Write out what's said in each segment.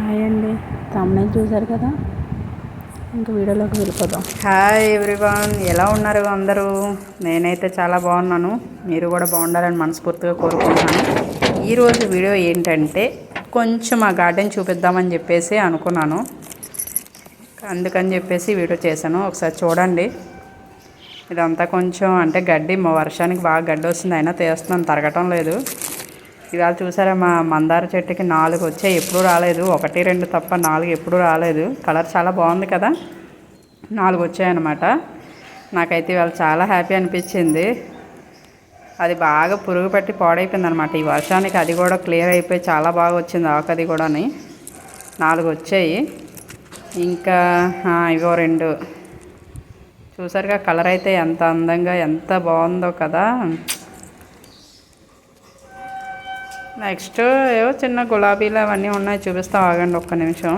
Hi అండి, తమ్ముని చూసారు కదా. ఇంకా వీడియోలోకి వెళ్ళిపోదాం. హాయ్ ఎవ్రీవన్, ఎలా ఉన్నారు అందరూ? నేనైతే చాలా బాగున్నాను. మీరు కూడా బాగుండాలని మనస్ఫూర్తిగా కోరుకుంటున్నాను. ఈరోజు వీడియో ఏంటంటే కొంచెం ఆ గార్డెన్ చూపిద్దామని చెప్పేసి అనుకున్నాను. అందుకని చెప్పేసి వీడియో చేశాను. ఒకసారి చూడండి. ఇదంతా కొంచెం అంటే గడ్డి, వర్షానికి బాగా గడ్డి వస్తుంది, అయినా తీస్తున్నాను, తరగటం లేదు. ఇవాళ చూసారా, మా మందార చెట్టుకి 4 వచ్చాయి. ఎప్పుడూ రాలేదు, 1 2 తప్ప 4 ఎప్పుడూ రాలేదు. కలర్ చాలా బాగుంది కదా. 4 వచ్చాయన్నమాట. నాకైతే ఇవాళ చాలా హ్యాపీ అనిపించింది. అది బాగా పురుగు పట్టి పాడైపోయింది అనమాట. ఈ వర్షానికి అది కూడా క్లియర్ అయిపోయి చాలా బాగా వచ్చింది ఆకు. అది కూడా 4 వచ్చాయి. ఇంకా ఇవో 2 చూసారుగా. కలర్ అయితే ఎంత అందంగా ఎంత బాగుందో కదా. నెక్స్ట్ ఏవో చిన్న గులాబీలు అవన్నీ ఉన్నాయి, చూపిస్తాం, ఆగండి ఒక్క నిమిషం.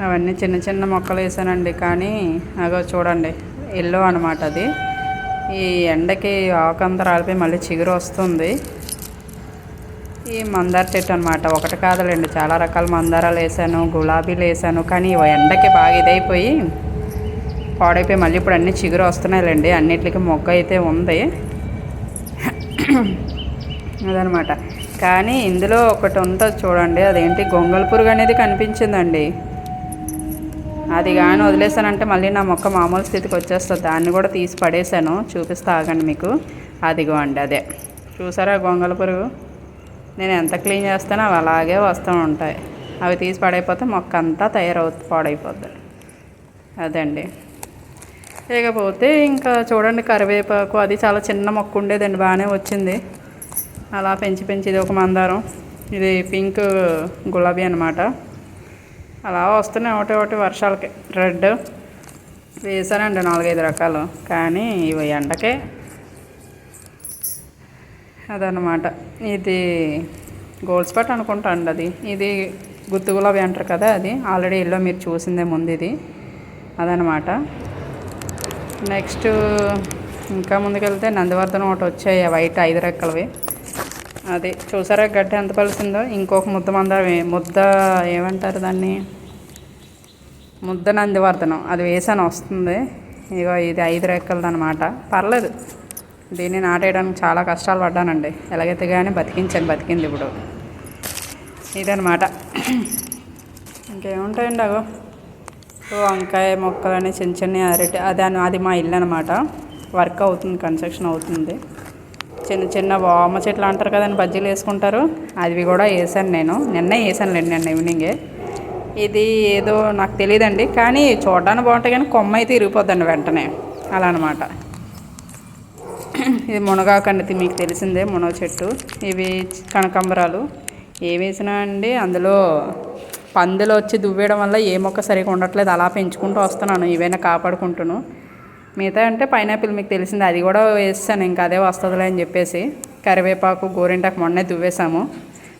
అవన్నీ చిన్న చిన్న మొక్కలు వేసానండి, కానీ అగో చూడండి, ఎల్లో అనమాట. అది ఈ ఎండకి ఆకంతా రాలిపోయి మళ్ళీ చిగురు వస్తుంది. ఈ మందార చెట్టు అనమాట. ఒకటి కాదులేండి, చాలా రకాల మందారాలు వేసాను, గులాబీలు వేసాను, కానీ ఎండకి బాగా ఇదైపోయి పాడైపోయి మళ్ళీ ఇప్పుడు అన్నీ చిగురు వస్తున్నాయిలేండి. అన్నిటికీ మొగ్గ అయితే ఉంది అదనమాట. కానీ ఇందులో ఒకటి ఉంటుంది చూడండి, అదేంటి గొంగళ పురుగు అనేది కనిపించిందండి. అది కానీ వదిలేసానంటే మళ్ళీ నా మొక్క మామూలు స్థితికి వచ్చేస్తుంది. దాన్ని కూడా తీసి పడేసాను, చూపిస్తా ఆగండి మీకు. అదిగో అండి, అదే చూసారా గొంగళ పురుగు. నేను ఎంత క్లీన్ చేస్తానో అవి అలాగే వస్తూ ఉంటాయి. అవి తీసి పడైపోతే మొక్క అంతా పాడైపోద్ది. అదండి. లేకపోతే ఇంకా చూడండి, కరివేపాకు అది చాలా చిన్న మొక్క ఉండేదండి, బాగానే వచ్చింది. అలా పెంచి ఇది ఒక మందారం, ఇది పింక్ గులాబీ అనమాట. అలా వస్తున్నాయి ఒకటి వర్షాలకి. రెడ్ వేసానండి 4 5 రకాలు, కానీ ఇవి ఎండకే. అదనమాట. ఇది గోల్డ్ స్పాట్ అనుకుంటా అండి. అది ఇది గుత్తు గులాబీ అంటారు కదా, అది ఆల్రెడీ ఎల్లో మీరు చూసిందే ముందు. ఇది అదనమాట. నెక్స్ట్ ఇంకా ముందుకెళ్తే నందివర్ధనం ఒకటి వచ్చాయి, వైట్ 5 రెక్కలవి. అది చూసారా గడ్డ ఎంత పలిసిందో. ఇంకొక ముద్ద ఏమంటారు దాన్ని, ముద్ద నందివర్ధనం, అది వేసాను, వస్తుంది. ఇగో ఇది 5 రెక్కలది అనమాట. పర్లేదు, దీన్ని నాటేయడానికి చాలా కష్టాలు పడ్డానండి. ఎలాగైతే కానీ బతికింది ఇప్పుడు. ఇదనమాట. ఇంకేముంటాయండి, అగో వంకాయ మొక్కలని చిన్న చిన్న అరటి. అది మా ఇల్లు అనమాట. వర్క్ అవుతుంది, కన్స్ట్రక్షన్ అవుతుంది. చిన్న వామ చెట్లు అంటారు కదండి, బజ్జీలు వేసుకుంటారు, అవి కూడా వేసాను నేను. నిన్నే వేసానులేండి, నిన్న ఈవినింగే. ఇది ఏదో నాకు తెలియదండి, కానీ చూడడానికి బాగుంటాయి, కానీ కొమ్మ అయితే ఇరిగిపోద్దండి వెంటనే, అలా అనమాట. ఇది మునగాకండి, మీకు తెలిసిందే, మునగ చెట్టు. ఇవి కనకాంబరాలు. ఏ వేసినా అండి అందులో పందులు వచ్చి దువ్వేయడం వల్ల ఏ మొక్క సరిగా ఉండట్లేదు. అలా పెంచుకుంటూ వస్తున్నాను, ఇవైనా కాపాడుకుంటాను. మిగతా అంటే పైనాపిల్ మీకు తెలిసిందే, అది కూడా వేస్తాను, ఇంకా అదే వస్తుందిలే అని చెప్పేసి. కరివేపాకు, గోరింటాకు మొన్నే దువ్వేసాము,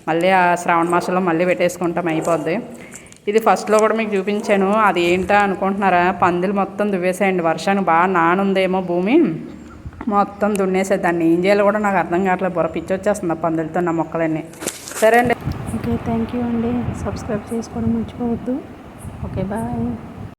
మళ్ళీ ఆ శ్రావణ మాసంలో మళ్ళీ పెట్టేసుకుంటాం, అయిపోద్ది. ఇది ఫస్ట్లో కూడా మీకు చూపించాను. అది ఏంటా అనుకుంటున్నారా, పందులు మొత్తం దువ్వేసాయండి. వర్షానికి బాగా నానుందేమో భూమి, మొత్తం దున్నేసేది. దాన్ని ఏం చేయాలో కూడా నాకు అర్థం కావట్లేదు. బుర్ర పిచ్చి వచ్చేస్తుంది ఆ పందులతో నా మొక్కలన్నీ. సరే అండి, ఓకే, థ్యాంక్ యూ అండి. సబ్స్క్రైబ్ చేసుకోవడం మర్చిపోవద్దు. Okay, bye.